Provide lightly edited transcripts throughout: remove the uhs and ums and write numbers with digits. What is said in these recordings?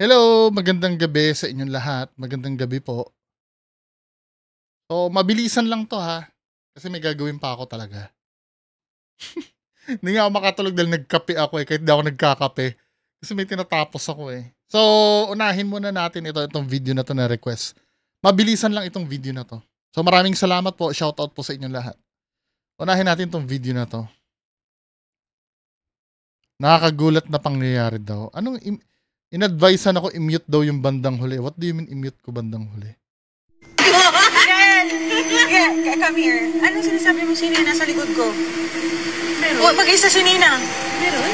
Hello, magandang gabi sa inyong lahat. Magandang gabi po. So, mabilisan lang 'to ha, kasi may gagawin pa ako talaga. Hindi nga ako makatulog dahil nagkape ako, kahit di ako nagkakape. Kasi may tinatapos ako, eh. So, unahin muna natin itong video na 'to na request. Mabilisan lang itong video na 'to. So, maraming salamat po, shoutout po sa inyong lahat. Unahin natin 'tong video na 'to. Nakakagulat na pangyayari daw. In-advisean ako i-mute daw yung bandang huli. What do you mean i-mute ko bandang huli? Yeah, come here. Anong sinasabi mo si Nina sa likod ko? Meron. O, mag-isa si Nina. Meron?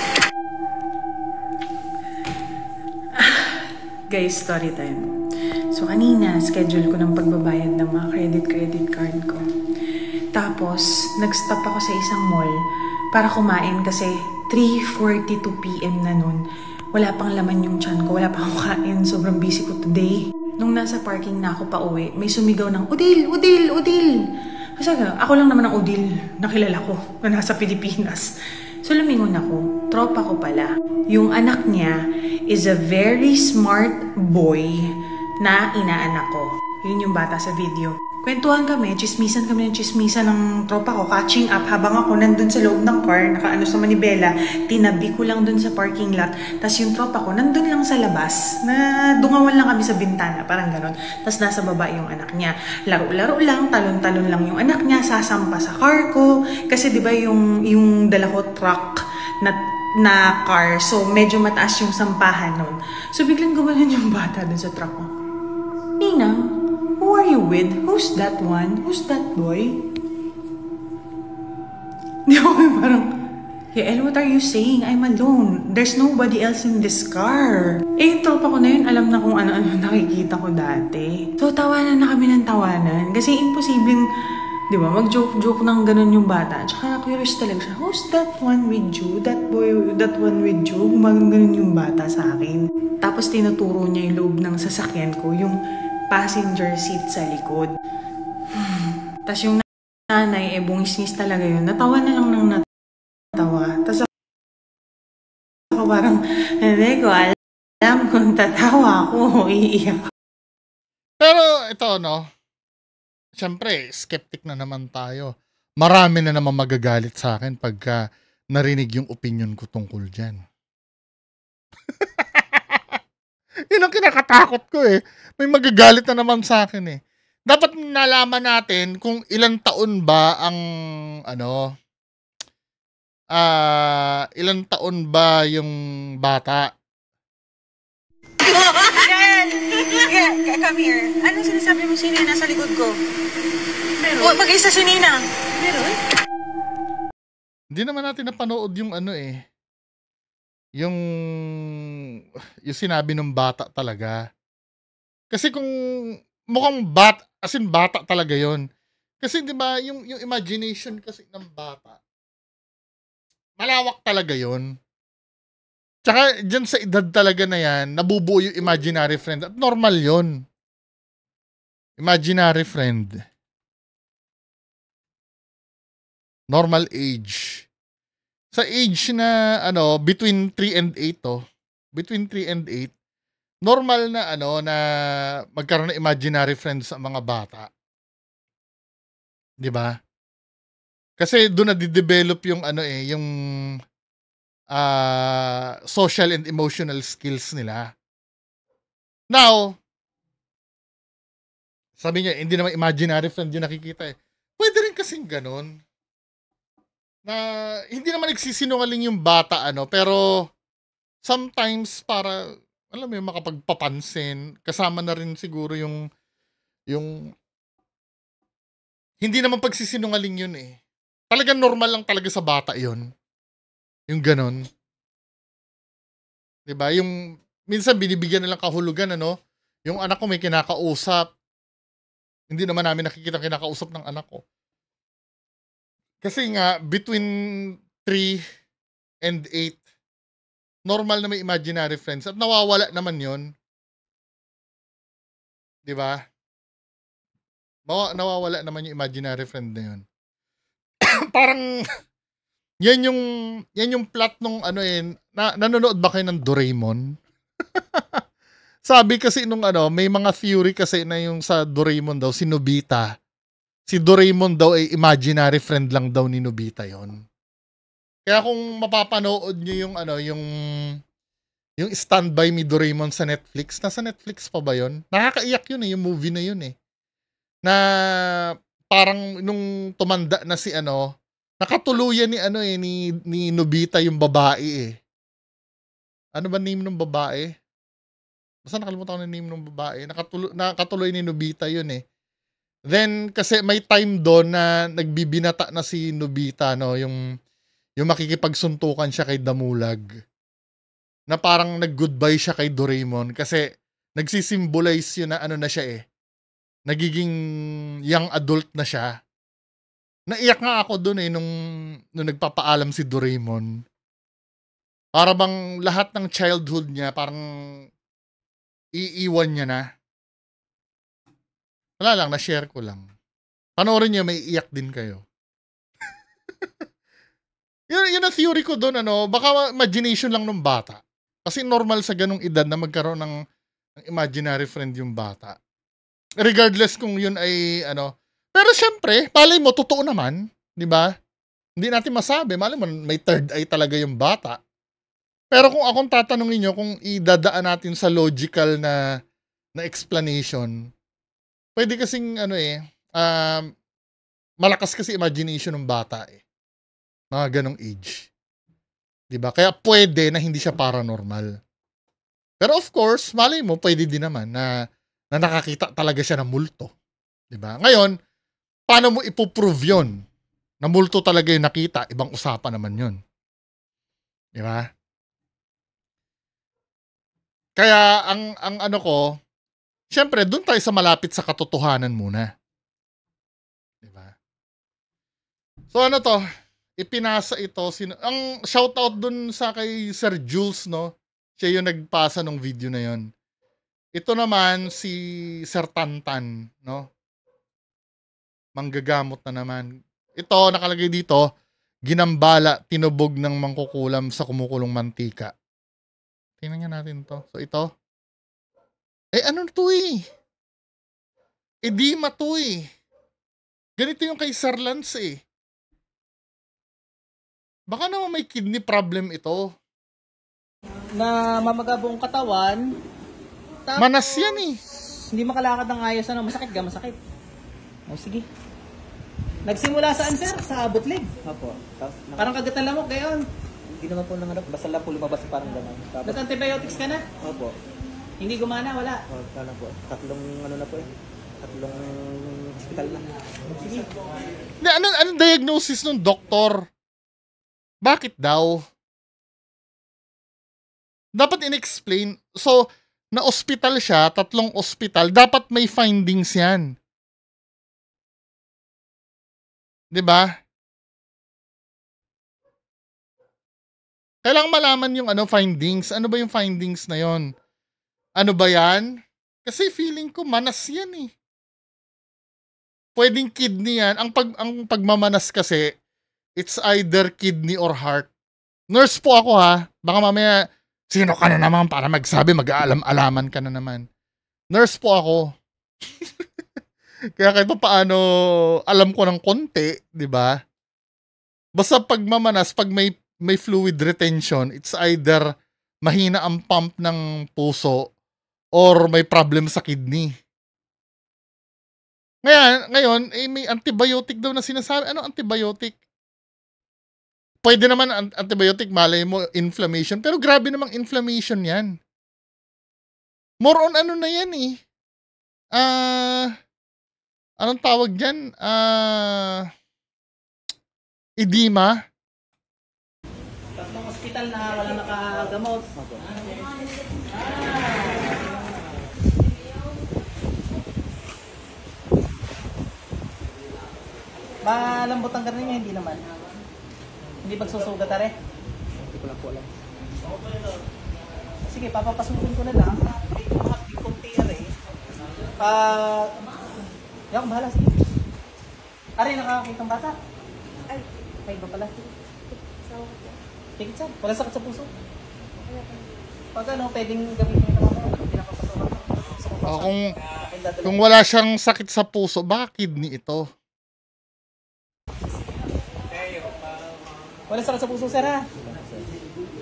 Guys, story time. So, kanina, schedule ko ng pagbabayad ng mga credit card ko. Tapos, nag-stop ako sa isang mall para kumain kasi 3:42 PM na nun. Wala pang laman yung tiyan ko, wala pang kain. Sobrang busy ko today. Nung nasa parking na ako pa uwi, may sumigaw ng, Udil! Udil! Udil! Kasi ako lang naman ang Udil na kilala ko na nasa Pilipinas. So lumingon ako, tropa ko pala. Yung anak niya is a very smart boy na inaanak ko. Yun yung bata sa video. Kwentuhan kami, chismisan ng tropa ko, catching up habang ako nandun sa loob ng car, nakaano sa manibela, tinabi ko lang dun sa parking lot, tas yung tropa ko nandun lang sa labas, na dungawan lang kami sa bintana, parang ganon. Tas nasa baba yung anak niya, laro-laro lang, talon-talon lang yung anak niya, sasampa sa car ko, kasi diba yung dala ko truck na car, so medyo mataas yung sampahan nun. So biglang gumalan yung bata dun sa truck ko. Ninang, who are you with? Who's that one? Who's that boy? Di ako parang, El, what are you saying? I'm alone. There's nobody else in this car. Eh, yung tropa ko na yun, alam na kung ano-ano nakikita ko dati. So, tawanan na kami ng tawanan. Kasi imposibleng, di ba, mag-joke-joke ng ganun yung bata. Tsaka curious talaga siya, who's that one with you? That boy, that one with you? Gumagano'n yung bata sa akin. Tapos tinuturo niya yung loob ng sasakyan ko, yung passenger seat sa likod. Tapos yung nanay, bungis-ngis talaga yun. Natawa na lang ng natawa. Tapos ako parang, hindi ko alam kung tatawa ako o iiyak. Pero ito, no? Siyempre, skeptic na naman tayo. Marami na naman magagalit sa akin pagka narinig yung opinion ko tungkol dyan. Yun ang kinakatakot ko eh. May magagalit na naman sa akin eh. Dapat nalaman natin kung ilang taon ba ang ilang taon ba yung bata. Yeah, come here. Anong sinasabi mo si Nina sa likod ko? Meron. O, mag-isa si Nina. Meron? Hindi naman natin napanood yung yung sinabi ng bata talaga. Kasi kung mukhang as in bata talaga yon. Kasi 'di ba yung imagination kasi ng bata, malawak talaga yon. Tsaka dyan sa edad talaga na yan, nabubuo yung imaginary friend. At normal yon. Imaginary friend. Normal age. Sa age na between 3 and 8 between 3 and 8, normal na na magkaroon ng imaginary friends sa mga bata. 'Di ba? Kasi doon na de-develop yung yung social and emotional skills nila. Now, sabi niya, hindi naman imaginary friend yung nakikita eh. Pwede rin kasing ganun. Na hindi naman nagsisinungaling yung bata pero sometimes para alam mo yung makapagpapansin, kasama na rin siguro yung hindi naman pagsisinungaling yun eh. Talagang normal lang talaga sa bata yun. Yung ganon. 'Di ba? Yung minsan binibigyan nilang kahulugan yung anak ko may kinakausap. Hindi naman namin nakikita kinakausap ng anak ko. Kasi nga, between 3 and 8, normal na may imaginary friends at nawawala naman yon. 'Di ba? Nawawala naman yung imaginary friend na yun. Parang, yan yung plot nung nanonood ba kayo ng Doraemon? Sabi kasi nung ano, may mga theory kasi na yung sa Doraemon daw, si Nobita. Si Doraemon daw ay imaginary friend lang daw ni Nobita yon. Kaya kung mapapanood nyo yung ano, yung Stand By Me Doraemon sa Netflix, nasa Netflix pa ba yon? Nakakaiyak yun eh, yung movie na yun eh. Na parang nung tumanda na si ano, nakatuluyan ni ano eh, ni Nobita yung babae eh. Ano ba name ng babae? Basta nakalimutan ko na name ng babae. Nakatuloy ni Nobita yun eh. Then, kasi may time doon na nagbibinata na si Nobita, no? Yung makikipagsuntukan siya kay Damulag. Na parang nag-goodbye siya kay Doraemon. Kasi, nagsisimbolize yun na ano na siya eh. Nagiging young adult na siya. Naiyak nga ako doon eh, nung nagpapaalam si Doraemon. Para bang lahat ng childhood niya, parang iiwan niya na. Wala lang, na-share ko lang. Panoorin niyo, may iyak din kayo. Yun ang theory ko doon, ano, baka imagination lang ng bata. Kasi normal sa ganung edad na magkaroon ng imaginary friend yung bata. Regardless kung yun ay, ano. Pero syempre, palay mo, totoo naman. Di ba? Hindi natin masabi. Malay mo, may third eye talaga yung bata. Pero kung akong tatanungin nyo, kung idadaan natin sa logical na explanation, pwede kasing ano eh, malakas kasi imagination ng bata eh. Mga ganong age. Diba? Kaya pwede na hindi siya paranormal. Pero of course, malay mo, pwede din naman na nakakita talaga siya ng multo. Diba? Ngayon, paano mo ipoprove yun? Na multo talaga yung nakita, ibang usapan naman yun. Diba? Kaya ang ano ko, syempre doon tayo sa malapit sa katotohanan muna. 'Di ba? So ano to, ipinasa ito ang shoutout doon sa kay Sir Jules, no. Siya yung nagpasa ng video na 'yon. Ito naman si Sir Tantan, no. Manggagamot na naman. Ito nakalagay dito, ginambala, tinubog ng mangkukulam sa kumukulong mantika. Tingnan natin to. So, ito. Ano to eh? Edema to eh. Ganito yung kay Sir Lance eh. Baka naman may kidney problem ito. Na mamagabong katawan. Tapos, Manas yan eh. Hindi makalakad ng ayos. Ano? Masakit ka? Masakit. O, sige. Nagsimula saan, sir? Sa abot leg. Opo. Parang kagatan lamok gayon. Hindi naman po nanganap. Basta lang po lumabas parang gano'n. Nag-antibiotics ka na? Opo. Hindi gumana? Wala? O, ano po. Tatlong ano na po eh. Tatlong hospital na. Sige. Anong diagnosis ng doktor? Bakit daw? Dapat in-explain. So, na-hospital siya, 3 hospital, dapat may findings yan. 'Di ba? Kailangan malaman yung findings. Ano ba yung findings na yon? Ano ba yan? Kasi feeling ko manas yan eh. Pwedeng kidney yan. Ang pagmamanas kasi, it's either kidney or heart. Nurse po ako ha. Baka mamaya, sino ka na naman para magsabi, mag-aalam-alaman ka na naman. Nurse po ako. Kaya kahit pa paano, alam ko ng konti, di ba? Basta pagmamanas, pag may fluid retention, it's either mahina ang pump ng puso or may problem sa kidney. Ngayon, may antibiotic daw na sinasabi. Ano antibiotic? Pwede naman antibiotic, malay mo, inflammation. Pero grabe namang inflammation yan. More on ano na yan eh. Anong tawag dyan? Edema. Tatlong hospital na wala nakagamot. Malambot ang karne niya, hindi naman. Hindi magsusugat are. Hindi ko lang po alam. Sige, papapasukin ko na lang. Hindi kunti are. Yan, bahala. Sige. Are, nakakakita ng bata? Ay, may iba pala. Tikit saan? Wala sakit sa puso? Pag ano, pwedeng gamitin ito mga hindi nakapasok. Kung wala siyang sakit sa puso, baka kidney ito. Wala sakit sa puso, sir, ha?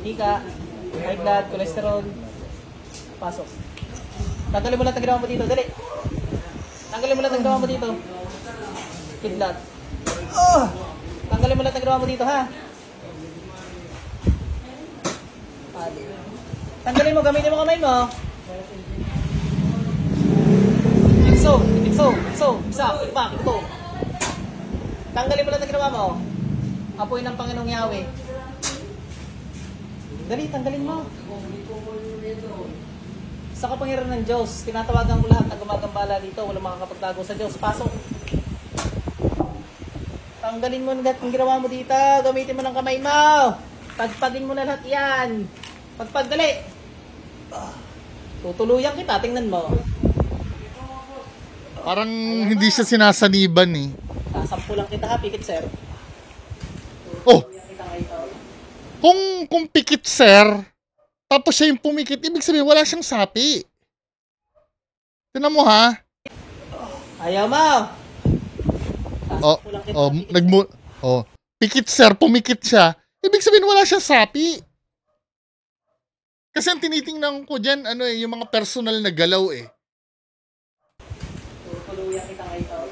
Hika, high blood, cholesterol. Pasok. Tanggalin mo lang ang ginawa mo dito, dali. Tanggalin mo lang ang ginawa mo dito. Kidlat. Tanggalin mo lang ang ginawa mo dito, ha? Tanggalin mo, gamitin mo kamay mo. Ikso, isa, ipak, ito. Tanggalin mo lang ang ginawa mo. Apoy ng Panginoong Yahweh. Dali, tanggalin mo. Sa kapangyarihan ng Diyos, tinatawagan ko lahat na gumagambala dito. Walang makakapagtago sa Diyos. Pasok. Tanggalin mo lahat ng ginawa mo dito. Gamitin mo ng kamay mo. Pagpagin mo na lahat yan. Pagpagdali. Tutuluyan kita. Tingnan mo. Parang hindi siya sinasaniban eh. Sasampu lang kita, ha, pikit, sir. Oh! Kung pikit, sir, tapos siya yung pumikit, ibig sabihin wala siyang sapi. Tinan mo, ha? Ayaw mo. Pikit, sir, pumikit siya. Ibig sabihin wala siyang sapi. Kasi ang tinitingnan ko dyan, yung mga personal na galaw eh. Tutuluyan kita ngayon.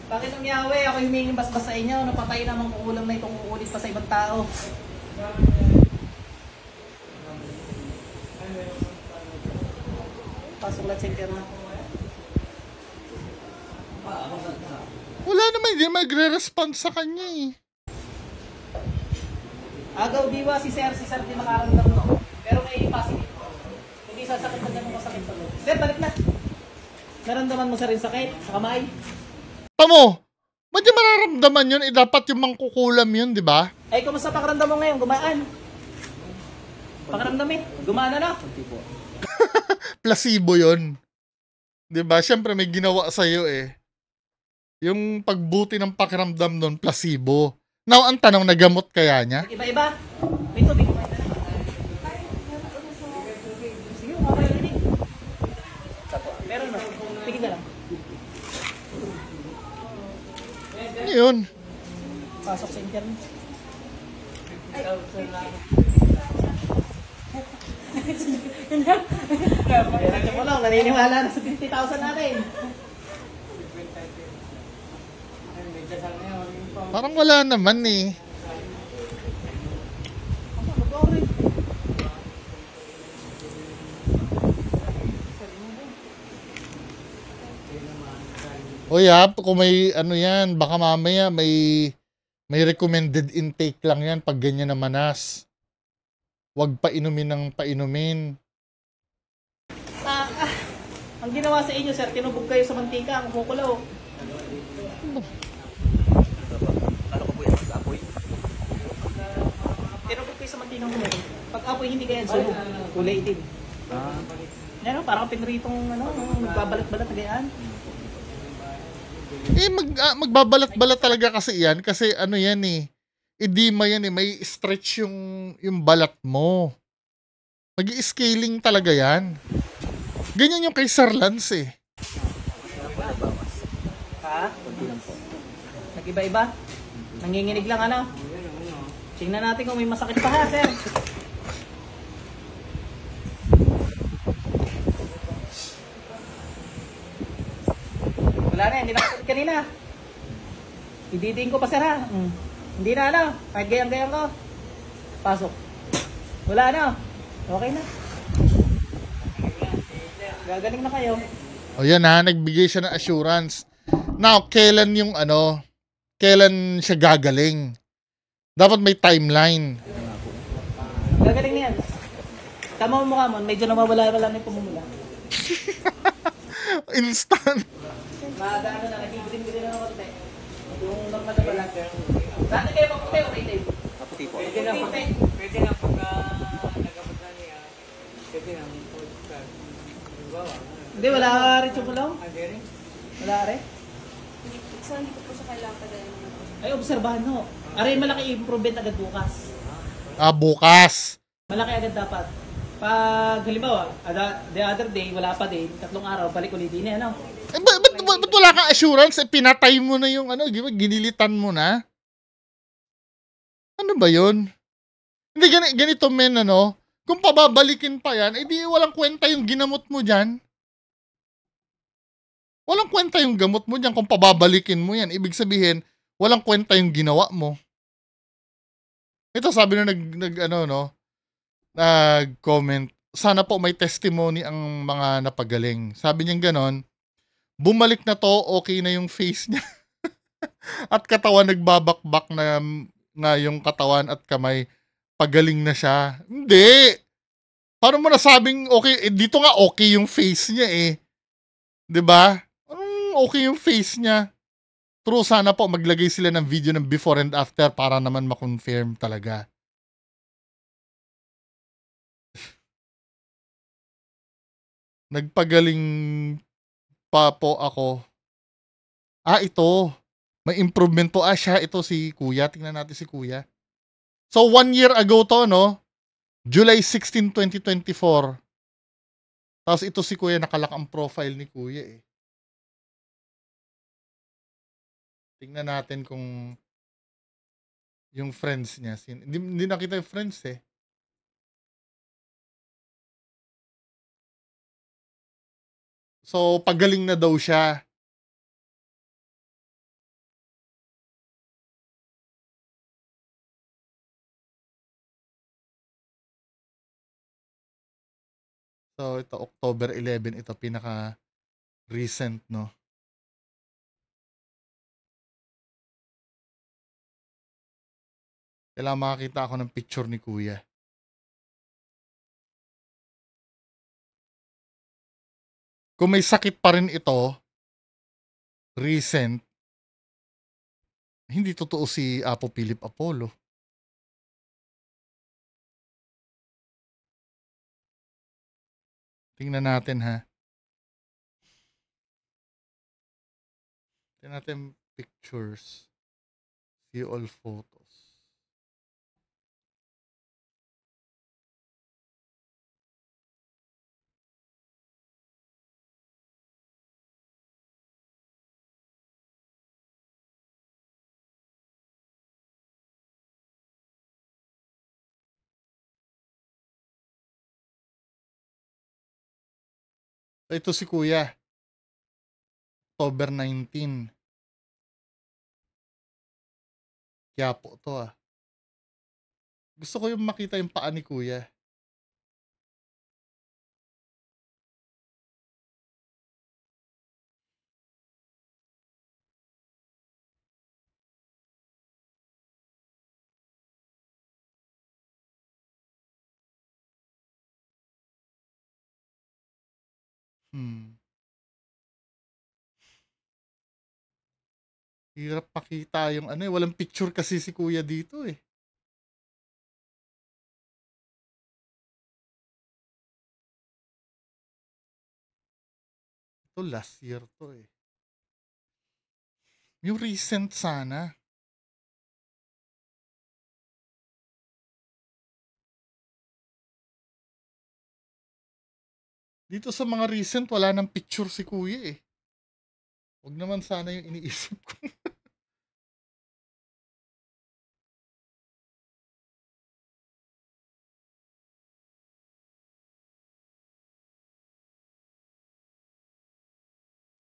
Bakit ang Yahweh, ako humingi basbas sa inyo, napatay namang kukulang na itong kukulit pa sa ibang tao. Pasok lang sa interna. Wala naman, hindi magre-respond sa kanya eh. Agaw diwa si Sir di makaramdam no. Pero may positive. Hindi sasakit pag ganun masakit pa. Sir, balik na. Naramdaman mo sa rin sakit sa kamay? Tamo, ba't yung mararamdaman yun? Dapat yung mangkukulam yun, di ba? Ay, kumusta pakiramdam mo ngayon? Gumaan? Pakiramdam gumana na? Placebo yun. Di ba? Siyempre may ginawa sa'yo eh. Yung pagbuti ng pakiramdam nun, placebo. Now, ang tanong, nagamot kaya niya? Iba-iba? May tubig. Sige, okay rin eh. Meron na. Tigil na lang. Ano yun? Pasok sa internet. Kaya ko lang, naniniwala na sa 50,000 natin. Parang wala naman eh. O kung may yan, baka mamaya may recommended intake lang yan pag ganyan na manas. Huwag painumin ng painumin. Ang ginawa sa inyo, sir, tinubog kayo sa mantika, ang kukulaw. Ano ko po yan? Apoy? Tinubog kayo sa mantika kung meron. Pag apoy, hindi kayo sunog. Kulay itim. Yan, parang pinritong magbabalat-balat na gayaan. Magbabalat-balat talaga kasi yan. Kasi yan eh. Edema yan eh. May stretch yung balat mo. Mag-i-scaling talaga yan. Ganyan yung kay Sir Lance eh. Ha? Nag-iba-iba? Nanginginig lang Tingnan natin kung may masakit pa ha, sir. Wala na, hindi na kanina. Ididiin ko pa, sir ha. Hindi na kahit gayang-gayang ko. Pasok. Wala na. Okay na. Gagaling na kayo. O yan ha, nagbigay siya ng assurance. Now, kailan siya gagaling? Dapat may timeline. Gagaling na yan. Tama mo mukha mo, medyo nawawala-wala na yung pumumula. Instant. Magano na, nagiging-gigil na ng konti. Yung normal na pala. Dati kayo maputi o native? Maputi po. Pwede na pagka nagamot na niya. Pwede na hindi, wala rin chukulaw? Wala rin? Hindi ko po siya kailangan kagaya ng ay, obserbahan no. Aray, malaki improvement agad bukas. Bukas. Malaki agad dapat. Pag halimbawa, the other day, wala pa din, 3 araw, balik ulit din eh, ano? Ba't wala kang assurance? Pinatay mo na yung ginilitan mo na? Ano ba yun? Hindi, ganito men, kung pababalikin pa yan, di walang kwenta yung ginamot mo dyan. Walang kwenta yung gamot mo dyan kung pababalikin mo yan. Ibig sabihin, walang kwenta yung ginawa mo. Ito sabi na nag-comment, sana po may testimony ang mga napagaling. Sabi niya ganon, bumalik na to, okay na yung face niya. At katawan nagbabakbak na nga yung katawan at kamay, pagaling na siya. Hindi! Paano mo nasabing okay? Dito nga okay yung face niya eh. 'Di ba? Okay yung face niya. True, sana po maglagay sila ng video ng before and after para naman ma-confirm talaga. Nagpagaling pa po ako. Ito. May improvement po. Siya, ito si Kuya. Tingnan natin si Kuya. So, 1 year ago to, July 16, 2024. Tapos ito si Kuya, nakalak ang profile ni Kuya eh. Tingnan natin kung yung friends niya. Hindi nakita yung friends eh. So, pagaling na daw siya. So, ito, October 11, ito, pinaka-recent, Kailangan makakita ako ng picture ni Kuya. Kung may sakit pa rin ito, recent, hindi totoo si Apo Philip Apollo. Tingnan natin ha. Tingnan natin pictures. See all photos. Ito si Kuya. October 19. Kaya po to Gusto ko yung makita yung paa ni Kuya. Hirap pakita yung walang picture kasi si Kuya dito eh. Ito last year to eh. Yung recent sana. Dito sa mga recent, wala nang picture si Kuya eh. Huwag naman sana yung iniisip ko.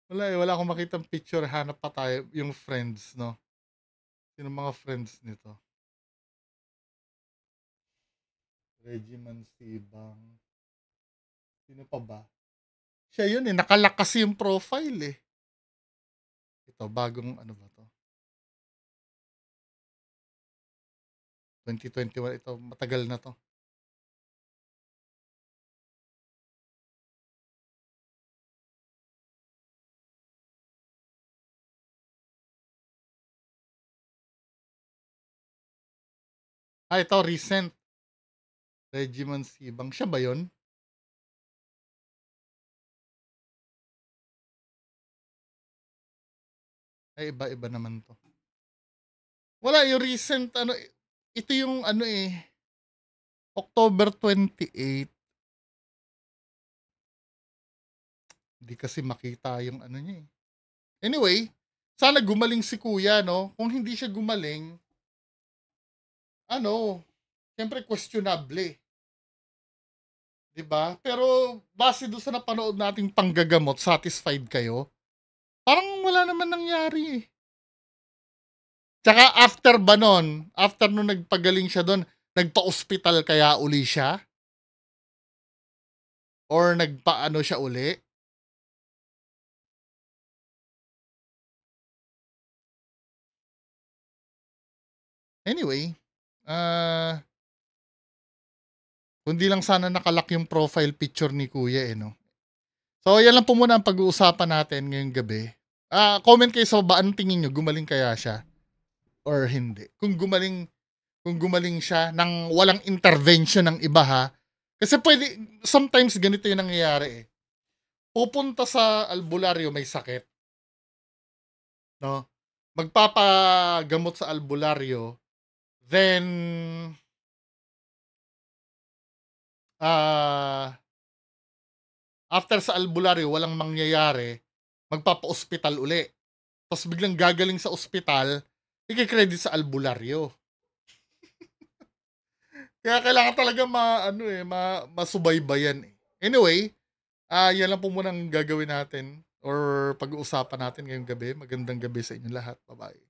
Wala akong makitang picture. Hanap pa tayo yung friends, Sino mga friends nito? Reggie Mansibang. Sino pa ba? Siya yun eh. Nakalak kasi yung profile eh. Ito, bagong ano ba to? 2021. Ito, matagal na to. Ito, recent. Reggie Mansibang. Siya ba yun? Ay, iba-iba naman to. Wala, yung recent, ito yung October 28. Di kasi makita yung ano niya eh. Anyway, sana gumaling si kuya, no? Kung hindi siya gumaling, ano, siyempre questionable, 'di ba? Pero base doon sa napanood nating panggagamot, satisfied kayo? Parang wala naman nangyari eh. Tsaka after ba nun, after nung nagpagaling siya doon, nagpa-ospital kaya uli siya? Or nagpaano siya uli? Anyway, kundi lang sana nakalock yung profile picture ni kuya eh, no? So, yan lang po muna ang pag-uusapan natin ngayong gabi. Comment kayo sa baba, anong tingin nyo? Gumaling kaya siya? Or hindi? Kung gumaling siya nang walang intervention ng iba ha. Kasi pwede, sometimes ganito yung nangyayari eh. Pupunta sa albularyo may sakit. No? Magpapagamot sa albularyo. Then, after sa albularyo, walang mangyayari, magpapa-ospital uli. Tapos biglang gagaling sa ospital, i-credit sa albularyo. Kaya kailangan talaga masubaybayan eh. Anyway, yan lang po muna ang gagawin natin or pag-uusapan natin ngayong gabi. Magandang gabi sa inyo lahat. Bye-bye.